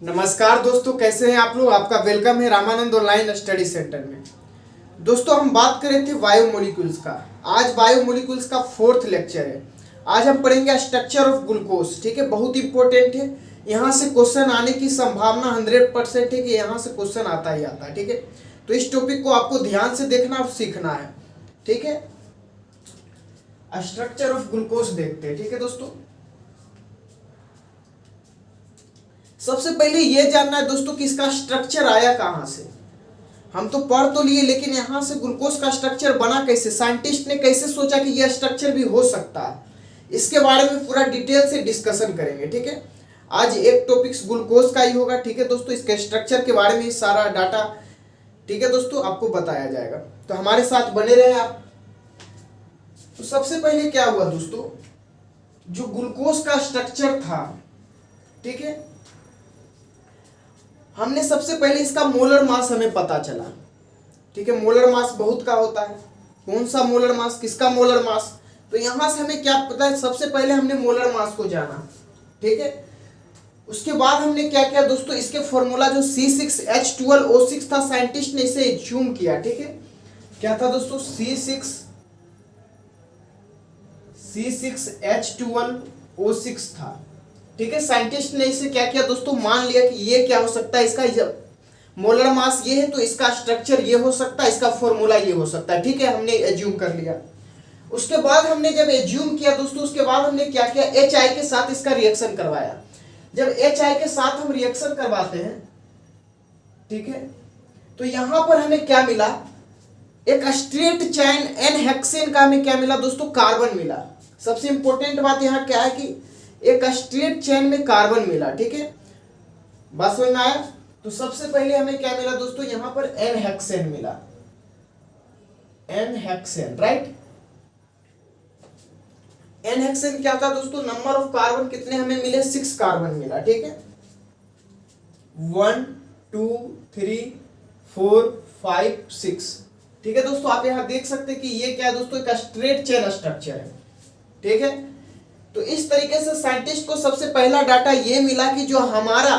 नमस्कार दोस्तों, कैसे हैं आप लोग। आपका वेलकम है रामानंद ऑनलाइन स्टडी सेंटर में। दोस्तों, हम बात कर रहे थे बायोमोलिक्यूल्स का। आज बायोमोलिक्यूल्स का फोर्थ लेक्चर है। आज हम पढ़ेंगे स्ट्रक्चर ऑफ ग्लूकोज। ठीक है, बहुत इंपॉर्टेंट है। यहाँ से क्वेश्चन आने की संभावना 100% है कि यहाँ से क्वेश्चन आता ही आता है। ठीक है, तो इस टॉपिक को आपको ध्यान से देखना और सीखना है। ठीक है, स्ट्रक्चर ऑफ ग्लूकोज देखते हैं। ठीक है दोस्तों, सबसे पहले यह जानना है दोस्तों कि इसका स्ट्रक्चर आया कहां से। हम तो पढ़ तो लिए, लेकिन यहां से ग्लूकोज का स्ट्रक्चर बना कैसे, साइंटिस्ट ने कैसे सोचा कि यह स्ट्रक्चर भी हो सकता है, इसके बारे में पूरा डिटेल से डिस्कशन करेंगे। ठीक है, आज एक टॉपिक्स ग्लूकोज का ही होगा। ठीक है दोस्तों, इसके स्ट्रक्चर के बारे में सारा डाटा, ठीक है दोस्तों, आपको बताया जाएगा। तो हमारे साथ बने रहे आप। तो सबसे पहले क्या हुआ दोस्तों, जो ग्लूकोज का स्ट्रक्चर था, ठीक है, हमने सबसे पहले इसका मोलर मास हमें पता चला। ठीक है, मोलर मास बहुत का होता है। कौन सा मोलर मास, किसका मोलर मास, तो यहां से हमें क्या पता है, सबसे पहले हमने मोलर मास को जाना। ठीक है, उसके बाद हमने क्या किया दोस्तों, इसके फॉर्मूला जो C6H12O6 था, साइंटिस्ट ने इसे एज्यूम किया। ठीक है, क्या था दोस्तों, C6H12O6 था। ठीक है, साइंटिस्ट ने इसे क्या किया दोस्तों, मान लिया कि ये क्या हो सकता है, इसका मोलर मास ये है तो इसका स्ट्रक्चर ये हो सकता है, इसका फॉर्मूला ये हो सकता है। ठीक है, हमने एज्यूम कर लिया। उसके बाद हमने जब एज्यूम किया दोस्तों, उसके बाद हमने क्या किया, HI के साथ इसका रिएक्शन करवाया। जब HI के साथ हम रिएक्शन करवाते हैं, ठीक है, तो यहां पर हमें क्या मिला, एक स्ट्रेट चेन एन हेक्सेन का हमें क्या मिला दोस्तों, कार्बन मिला। सबसे इंपॉर्टेंट बात यहां क्या है कि एक स्ट्रेट चेन में कार्बन मिला। ठीक है, बात समझ में आया। तो सबसे पहले हमें क्या मिला दोस्तों, यहां पर एन हेक्सेन मिला, n hexane, right. N hexane क्या था दोस्तों, नंबर ऑफ कार्बन कितने हमें मिले, 6 कार्बन मिला। ठीक है, 1 2 3 4 5 6। ठीक है दोस्तों, आप यहां देख सकते हैं कि ये क्या है दोस्तों, एक स्ट्रेट चेन स्ट्रक्चर है। ठीक है, तो इस तरीके से साइंटिस्ट को सबसे पहला डाटा ये मिला कि जो हमारा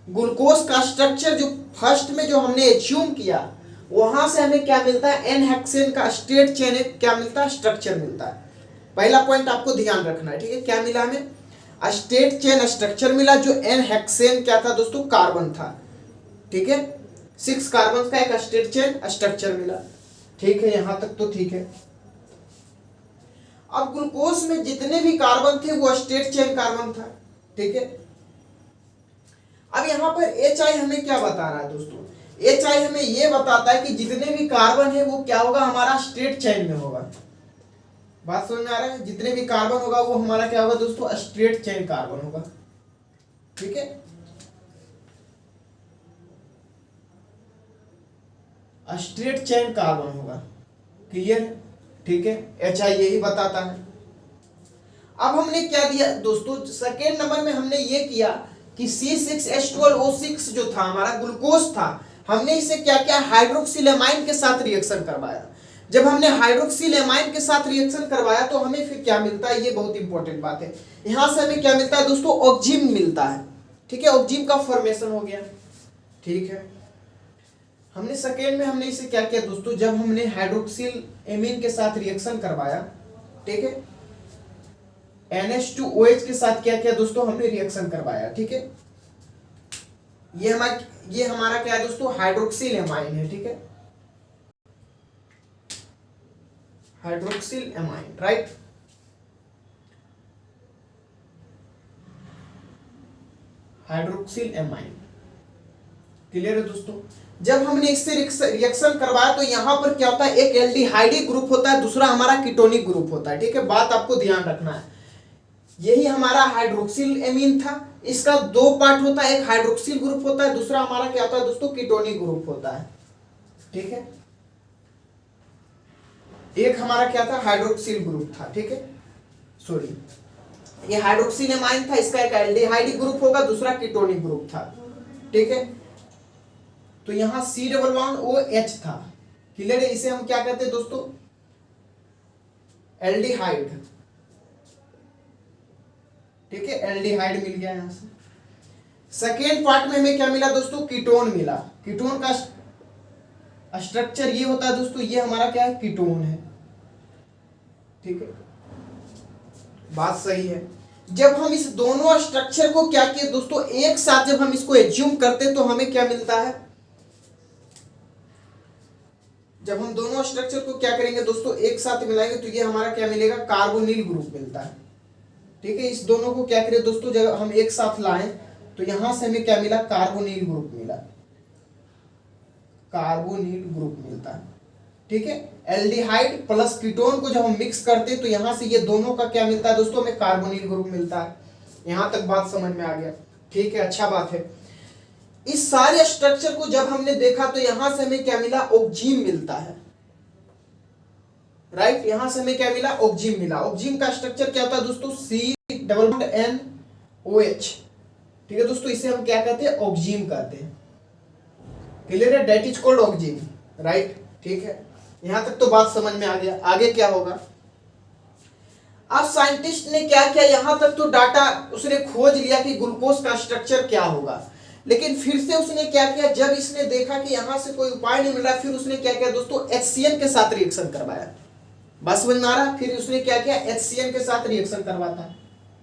ग्लूकोज का स्ट्रक्चर जो फर्स्ट में जो हमने एज्यूम किया, वहां से हमें क्या मिलता है, एन हेक्सेन का स्ट्रेट चेन क्या मिलता है, स्ट्रक्चर मिलता है। पहला पॉइंट आपको ध्यान रखना है। ठीक है, क्या मिला हमें, स्ट्रेट चेन स्ट्रक्चर मिला। जो एन हेक्सेन क्या था दोस्तों, कार्बन था। ठीक है, 6 कार्बन का एक स्ट्रेट चेन स्ट्रक्चर मिला। ठीक है, यहां तक तो ठीक है। अब ग्लूकोज में जितने भी कार्बन थे वो स्ट्रेट चेन कार्बन था। ठीक है, अब यहां पर HI हमें क्या बता रहा है दोस्तों, HI हमें यह बताता है कि जितने भी कार्बन है वो क्या होगा, हमारा स्ट्रेट चेन में होगा। बात समझ में आ रहा है, जितने भी कार्बन होगा वो हमारा क्या होगा दोस्तों, स्ट्रेट चेन कार्बन होगा। ठीक है, स्ट्रेट चेन कार्बन होगा। क्लियर। ठीक है, HI यही बताता है। अब हमने क्या दिया दोस्तों, सेकेंड नंबर में हमने ये किया कि C6H12O6 जो था हमारा ग्लूकोज था, हमने इसे क्या किया, हाइड्रोक्सिलेमाइन के साथ रिएक्शन करवाया। जब हमने हाइड्रोक्सिलेमाइन के साथ रिएक्शन करवाया तो हमें फिर क्या मिलता है, ये बहुत इंपॉर्टेंट बात है। यहां से हमें क्या मिलता है दोस्तों, ऑक्जिम मिलता है। ठीक है, ऑक्जिम का फॉर्मेशन हो गया। ठीक है, हमने सेकेंड में हमने इसे क्या किया दोस्तों, जब हमने हाइड्रोक्सिल एमीन के साथ रिएक्शन करवाया, ठीक है, NH2OH के साथ क्या किया दोस्तों, हमने रिएक्शन करवाया। ठीक है, ये हमारा क्या है दोस्तों, हाइड्रोक्सिल एमाइन है। ठीक है, hydroxyl amine, right. Hydroxyl amine, clear है दोस्तों। जब हमने इससे रिएक्शन करवाया तो यहां पर क्या होता है, एक एल्डिहाइडी ग्रुप होता है, दूसरा हमारा कीटोनिक ग्रुप होता है। ठीक है, बात आपको ध्यान रखना है। यही हमारा हाइड्रोक्सिल एमीन था, इसका 2 पार्ट होता है, एक हाइड्रोक्सिल ग्रुप होता है, दूसरा हमारा क्या होता है दोस्तों, कीटोनिक ग्रुप होता है। ठीक है, एक हमारा क्या था, हाइड्रोक्सिल ग्रुप था। ठीक है, सॉरी, ये हाइड्रोक्सिल एमाइन था, इसका एक एल्डिहाइड ग्रुप होगा, दूसरा कीटोनिक ग्रुप था। ठीक है, तो यहां C11OH था। क्लियर है, इसे हम क्या कहते हैं दोस्तों, एल्डिहाइड। ठीक है, एल्डिहाइड मिल गया यहां से। सेकेंड पार्ट में हमें क्या मिला दोस्तों, कीटोन मिला। कीटोन का स्ट्रक्चर ये होता है दोस्तों, ये हमारा क्या है, कीटोन है। ठीक है, बात सही है। जब हम इस दोनों स्ट्रक्चर को क्या किए दोस्तों, एक साथ जब हम इसको एज्यूम करते तो हमें क्या मिलता है, जब हम दोनों स्ट्रक्चर को क्या करेंगे दोस्तों, एक साथ मिलाएंगे तो ये हमारा क्या मिलेगा, कार्बोनिल ग्रुप मिलता है। ठीक है, इस दोनों को क्या करें दोस्तों, जब हम एक साथ लाएं तो यहां से हमें क्या मिला, कार्बोनिल ग्रुप मिला, कार्बोनिल ग्रुप मिलता है। ठीक है, एल्डिहाइड प्लस कीटोन को जब हम मिक्स करते हैं तो यहां से ये दोनों का क्या मिलता है दोस्तों, हमें कार्बोनिल ग्रुप मिलता है। यहां तक बात समझ में आ गया। ठीक है, अच्छा बात है। इस सारे स्ट्रक्चर को जब हमने देखा तो यहां से हमें क्या मिला, ऑक्जीन मिलता है। राइट, यहां से हमें क्या मिला, ऑक्जीन मिला। ऑक्जीन का स्ट्रक्चर क्या होता है दोस्तों, COOH। ठीक है दोस्तों, इसे हम क्या कहते हैं, ऑक्जीन कहते हैं। क्लियर है, that is called auxin. Right, ठीक है, यहां तक तो बात समझ में आ गया। आगे क्या होगा, अब साइंटिस्ट ने क्या किया, यहां तक तो डाटा उसने खोज लिया कि ग्लूकोज का स्ट्रक्चर क्या होगा, लेकिन फिर से उसने क्या किया, जब इसने देखा कि यहां से कोई उपाय नहीं मिला, फिर उसने क्या किया दोस्तों, HCN के साथ रिएक्शन करवाया। बात समझ में आ रहा, फिर उसने क्या किया, HCN के साथ रिएक्शन करवाता है।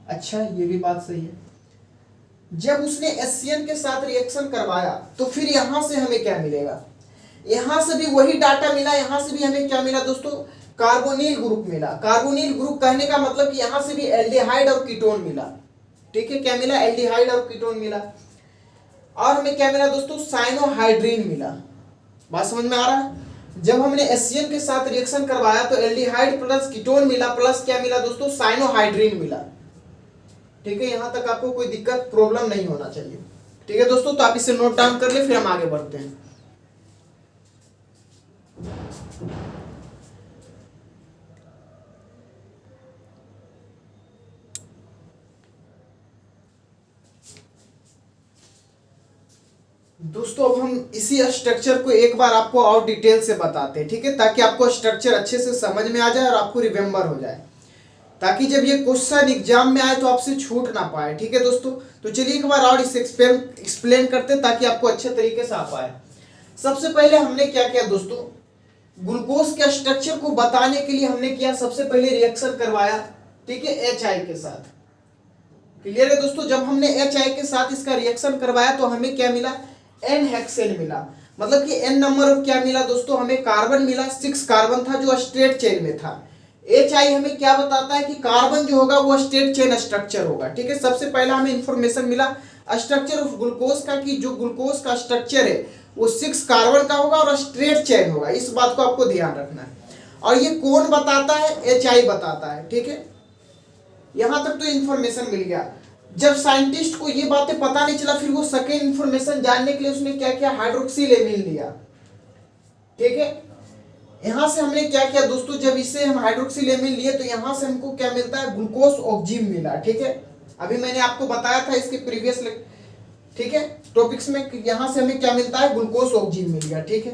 अच्छा, ये भी बात सही है। जब उसने HCN के साथ रिएक्शन करवाया तो फिर यहां से हमें क्या मिलेगा, यहां से भी वही डाटा मिला, यहां से भी हमें क्या मिला दोस्तों, कार्बोनिल ग्रुप मिला। कार्बोनिल ग्रुप कहने का मतलब कि यहां से भी एल्डिहाइड और कीटोन मिला। ठीक है, क्या मिला, एल्डिहाइड और कीटोन मिला। और हमें क्या मिला दोस्तों, साइनोहाइड्रीन मिला। बात समझ में आ रहा है, जब हमने HCN के साथ रिएक्शन करवाया तो एल्डिहाइड प्लस कीटोन मिला, प्लस क्या मिला दोस्तों, साइनोहाइड्रीन मिला। ठीक है, यहां तक आपको कोई दिक्कत प्रॉब्लम नहीं होना चाहिए। ठीक है दोस्तों, तो आप इसे नोट डाउन कर ले, फिर हम आगे बढ़ते हैं। दोस्तों अब हम इसी स्ट्रक्चर को एक बार आपको और डिटेल से बताते हैं। ठीक है, ताकि आपको स्ट्रक्चर अच्छे से समझ में आ जाए और आपको रिमेम्बर हो जाए, ताकि जब ये क्वेश्चन एग्जाम में आए तो आपसे छूट ना पाए। ठीक है दोस्तों, तो चलिए एक बार और इसे एक्सप्लेन करते हैं ताकि आपको अच्छे तरीके से आ पाए। सबसे पहले हमने क्या किया दोस्तों, ग्लूकोज के स्ट्रक्चर को बताने के लिए हमने किया, सबसे पहले रिएक्शन करवाया। ठीक है, HI के साथ। क्लियर है दोस्तों, जब हमने HI के साथ इसका रिएक्शन करवाया तो हमें क्या मिला, N हेक्सेन मिला। मतलब कि N नंबर ऑफ क्या मिला दोस्तों, हमें कार्बन मिला, 6 कार्बन था जो स्ट्रेट चेन में था। HI हमें क्या बताता है कि कार्बन जो होगा वो स्ट्रेट चेन स्ट्रक्चर होगा। ठीक है, सबसे पहला हमें इंफॉर्मेशन मिला स्ट्रक्चर ऑफ ग्लूकोज का, कि जो ग्लूकोज का स्ट्रक्चर है वो 6 कार्बन का होगा और स्ट्रेट चेन होगा। इस बात को आपको ध्यान रखना है। और ये कौन बताता है, HI बताता है। ठीक है, यहां तक तो इंफॉर्मेशन मिल गया। जब साइंटिस्ट को ये बातें पता नहीं चला, फिर वो सेकेंड इंफॉर्मेशन जानने के लिए उसने क्या किया, हाइड्रोक्सिलेमिन लिया। ठीक है, यहां से हमने क्या किया दोस्तों, जब इसे हम हाइड्रोक्सिलेमिन लिए तो यहां से हमको क्या मिलता है, ग्लूकोज ऑक्जीन मिला। ठीक है, अभी मैंने आपको बताया था इसके प्रीवियस ठीक है टॉपिक्स में, यहां से हमें क्या मिलता है, ग्लूकोज ऑक्जीन मिल गया। ठीक है,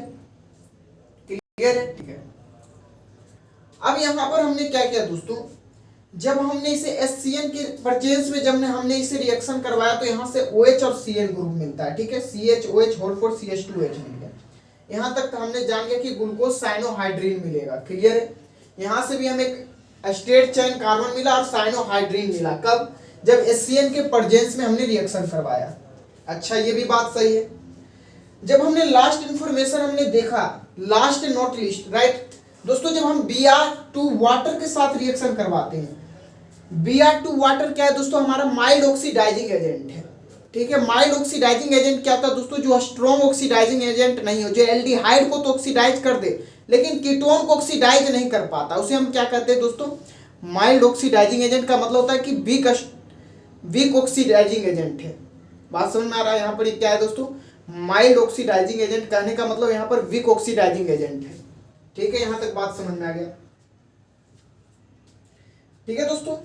क्लियर है। ठीक है, अब यहां पर हमने क्या किया दोस्तों, जब हमने इसे HCN के परचेंस में जब हमने इसे रिएक्शन करवाया तो यहां से OH और CN ग्रुप मिलता है। ठीक है, CHOH होल फॉर CH2H मिल गया। यहां तक हमने जान गया कि ग्लूकोज साइनोहाइड्रीन मिलेगा। क्लियर है, यहां से भी हमें एक स्ट्रेट चेन कार्बन मिला और साइनोहाइड्रीन मिला। कब, जब HCN के परचेंस में हमने रिएक्शन करवाया। अच्छा, ये भी बात सही है। जब हमने लास्ट इंफॉर्मेशन हमने देखा, लास्ट नॉट लीस्ट, राइट दोस्तों, जब हम Br2 वाटर के साथ रिएक्शन करवाते हैं, Br2 वाटर क्या है दोस्तों, हमारा माइल्ड ऑक्सीडाइजिंग एजेंट है। ठीक है, माइल्ड ऑक्सीडाइजिंग एजेंट क्या होता है दोस्तों, जो स्ट्रॉन्ग ऑक्सीडाइजिंग एजेंट नहीं हो, जो एल्डिहाइड को तो ऑक्सीडाइज कर दे लेकिन कीटोन को ऑक्सीडाइज नहीं कर पाता, उसे हम क्या कहते हैं दोस्तों, माइल्ड ऑक्सीडाइजिंग एजेंट। का मतलब होता है कि वीक ऑक्सीडाइजिंग एजेंट है। बात समझ में आ रहा है, यहाँ पर क्या है दोस्तों, माइल्ड ऑक्सीडाइजिंग एजेंट कहने का मतलब यहाँ पर वीक ऑक्सीडाइजिंग एजेंट है। ठीक है, यहां तक बात समझ में आ गया। ठीक है दोस्तों,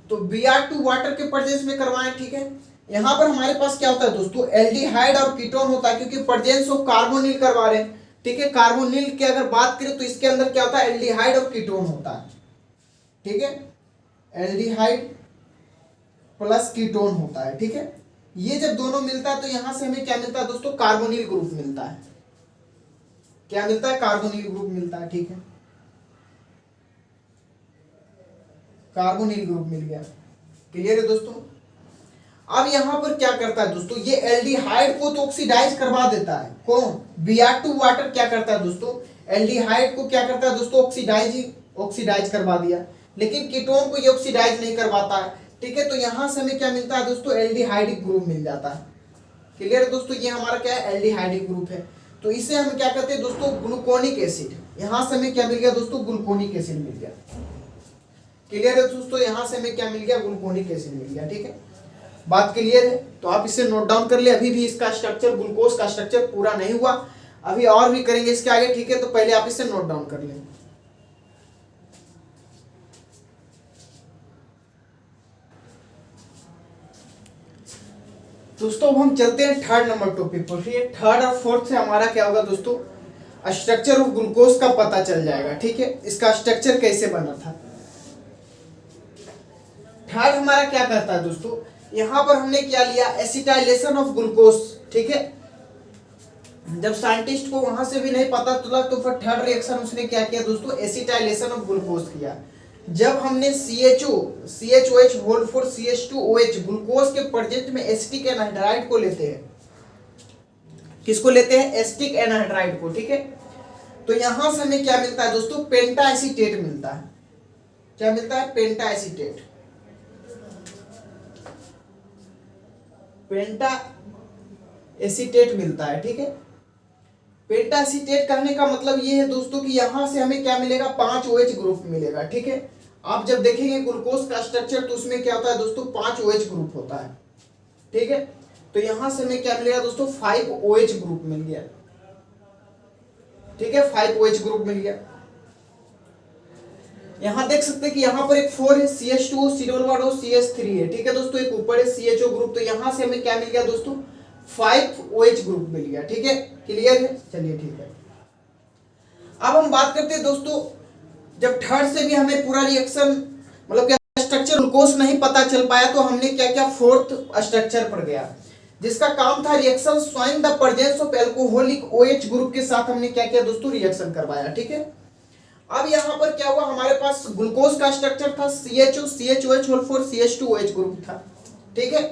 तो Br2 वाटर के परजेंस में करवाएं। ठीक है, यहां पर हमारे पास क्या होता है दोस्तों, एल्डिहाइड और कीटोन होता है, क्योंकि परजेंस ऑफ कार्बोनिल करवा रहे हैं। ठीक है, कार्बोनिल की अगर बात करें तो इसके अंदर क्या होता है, एल्डिहाइड और कीटोन होता है। ठीक है, एल्डिहाइड प्लस कीटोन होता है। ठीक है, ये जब दोनों मिलता है तो यहां से हमें क्या मिलता है दोस्तों, कार्बोनिल ग्रुप मिलता है। क्या मिलता है, कार्बोनिल ग्रुप मिलता है। ठीक है, कार्बोनिल ग्रुप मिल गया। क्लियर है दोस्तों। अब यहां पर क्या करता है दोस्तों, ये एल्डिहाइड को तो ऑक्सीडाइज करवा देता है। कौन, Br2 वाटर क्या करता है दोस्तों, एल्डिहाइड को क्या करता है दोस्तों, ऑक्सीडाइज करवा दिया। लेकिन कीटोन को ये ऑक्सीडाइज नहीं करवाता है। ठीक है, तो यहां से हमें क्या मिलता है दोस्तों, एल्डिहाइडिक ग्रुप मिल जाता है। क्लियर है दोस्तों, ये हमारा क्या है, एल्डिहाइडिक ग्रुप है। तो इसे हम क्या कहते हैं दोस्तों, ग्लूकोनिक एसिड। यहां से हमें क्या मिल गया दोस्तों, ग्लूकोनिक एसिड मिल गया। क्लियर है दोस्तों, यहां से हमें क्या मिल गया, ग्लूकोनिक एसिड मिल गया। ठीक है, बात क्लियर है। तो आप इसे नोट डाउन कर ले। अभी भी इसका स्ट्रक्चर, ग्लूकोज का स्ट्रक्चर पूरा नहीं हुआ, अभी और भी करेंगे इसके आगे। ठीक है, तो पहले आप इसे नोट डाउन कर लें। दोस्तों अब हम चलते हैं थर्ड नंबर टॉपिक पर। फिर थर्ड और फोर्थ से हमारा क्या होगा दोस्तों, स्ट्रक्चर ऑफ ग्लूकोज का पता चल जाएगा। ठीक है, इसका स्ट्रक्चर कैसे बना था। थर्ड हमारा क्या करता है दोस्तों, यहां पर हमने क्या लिया, एसिटाइलेशन ऑफ ग्लूकोज। ठीक है, जब साइंटिस्ट को वहां से भी नहीं पता चला तो फिर थर्ड रिएक्शन उसने क्या किया दोस्तों, एसिटाइलेशन ऑफ ग्लूकोज किया। जब हमने CHOH whole four CH2OH glucose के प्रेजेंट में एसिटिक एनहाइड्राइड को लेते हैं। किसको लेते हैं, एसिटिक एनहाइड्राइड को। ठीक है, तो यहां से हमें क्या मिलता है दोस्तों, पेंटा एसीटेट मिलता है। क्या मिलता है, पेंटा एसीटेट। पेंटा एसीटेट मिलता है। ठीक है, पेंटा एसीटेट कहने का मतलब ये है दोस्तों कि यहां से हमें क्या मिलेगा, 5 OH ग्रुप मिलेगा। ठीक है, आप जब देखेंगे ग्लूकोज का स्ट्रक्चर तो उसमें क्या होता है दोस्तों, 5 OH ग्रुप होता है। ठीक है, तो यहां से हमें क्या मिलेगा दोस्तों, 5 OH ग्रुप मिल गया। ठीक है, 5 OH ग्रुप मिल गया। यहां देख सकते हैं कि यहां पर एक 4 है, CH2O, C+O, CH3 है। ठीक है दोस्तों, एक ऊपर है CHO ग्रुप। तो यहां से हमें क्या मिल गया दोस्तों, 5 OH ग्रुप मिल गया। ठीक है, क्लियर है, चलिए ठीक है। अब हम बात करते हैं दोस्तों, जब थर्ड से भी हमें पूरा रिएक्शन मतलब क्या स्ट्रक्चर ग्लूकोज नहीं पता चल पाया तो हमने क्या क्या, फोर्थ स्ट्रक्चर पर गया, जिसका काम था reaction showing the presence of alcoholic OH group के साथ हमने क्या किया दोस्तों, रिएक्शन करवाया। ठीक है, अब यहां पर क्या हुआ, हमारे पास ग्लूकोज का स्ट्रक्चर था CHOH whole four CH2OH group था। ठीक है,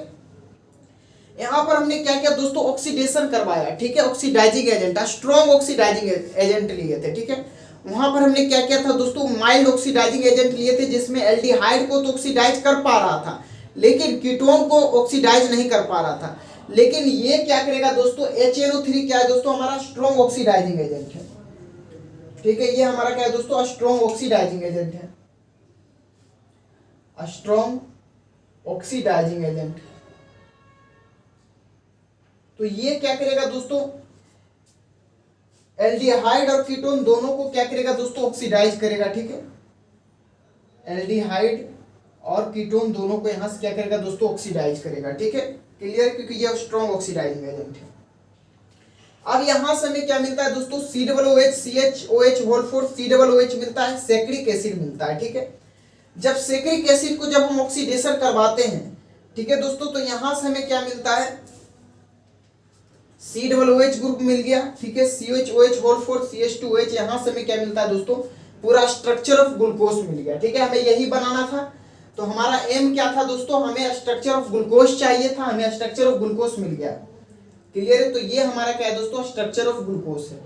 यहां पर हमने क्या किया दोस्तों, ऑक्सीडेशन करवाया। ठीक है, oxidising agent, strong oxidising agent लिए थे। ठीक है, वहां पर हमने क्या किया था दोस्तों, माइल्ड ऑक्सीडाइजिंग एजेंट लिए थे, जिसमें एल्डिहाइड को तो ऑक्सीडाइज कर पा रहा था लेकिन कीटोन को ऑक्सीडाइज नहीं कर पा रहा था। लेकिन ये क्या करेगा दोस्तों, HNO3 क्या है दोस्तों, हमारा स्ट्रॉन्ग ऑक्सीडाइजिंग एजेंट है। ठीक है, ये हमारा क्या है दोस्तों, स्ट्रॉन्ग ऑक्सीडाइजिंग एजेंट है, स्ट्रॉन्ग ऑक्सीडाइजिंग एजेंट। तो ये क्या करेगा दोस्तों, एल्डिहाइड और कीटोन दोनों को क्या करेगा दोस्तों, ऑक्सीडाइज करेगा। ठीक है, एल्डिहाइड और कीटोन दोनों को यहां से क्या करेगा दोस्तों, ऑक्सीडाइज करेगा। ठीक है, क्लियर, क्योंकि ये स्ट्रॉन्ग ऑक्सीडाइजिंग एजेंट है। अब यहां से हमें क्या मिलता है दोस्तों, COOH CHOH whole for COOH मिलता है, सैकरिक एसिड मिलता है। ठीक है, जब सैकरिक एसिड को जब हम ऑक्सीडेशन करवाते हैं, ठीक है दोस्तों, तो यहां से हमें क्या मिलता है, COOH ग्रुप मिल गया। ठीक है, CHOH होल फॉर CH2OH, यहां से हमें क्या मिलता है दोस्तों, पूरा स्ट्रक्चर ऑफ ग्लूकोज मिल गया। ठीक है, हमें यही बनाना था। तो हमारा एम क्या था दोस्तों, हमें स्ट्रक्चर ऑफ ग्लूकोज चाहिए था, हमें स्ट्रक्चर ऑफ ग्लूकोज मिल गया। क्लियर है, तो ये हमारा क्या है दोस्तों, स्ट्रक्चर ऑफ ग्लूकोज है।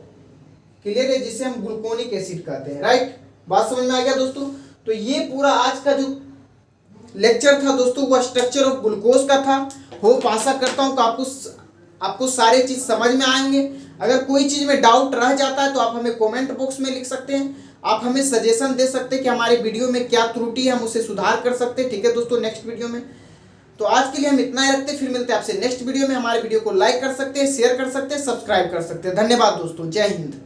क्लियर है, जिसे हम ग्लूकोनिक एसिड कहते हैं। राइट, बात समझ में आ गया दोस्तों। तो ये पूरा आज का जो लेक्चर था दोस्तों, वो स्ट्रक्चर ऑफ ग्लूकोज का था। होप आशा करता हूं कि आपको सारे चीज समझ में आएंगे। अगर कोई चीज में डाउट रह जाता है तो आप हमें कमेंट बॉक्स में लिख सकते हैं, आप हमें सजेशन दे सकते हैं कि हमारे वीडियो में क्या त्रुटि है, हम उसे सुधार कर सकते हैं। ठीक है दोस्तों, नेक्स्ट वीडियो में। तो आज के लिए हम इतना ही रखते हैं, फिर मिलते हैं आपसे नेक्स्ट वीडियो में। हमारे वीडियो को लाइक कर सकते हैं, शेयर कर सकते हैं, सब्सक्राइब कर सकते हैं। धन्यवाद दोस्तों, जय हिंद।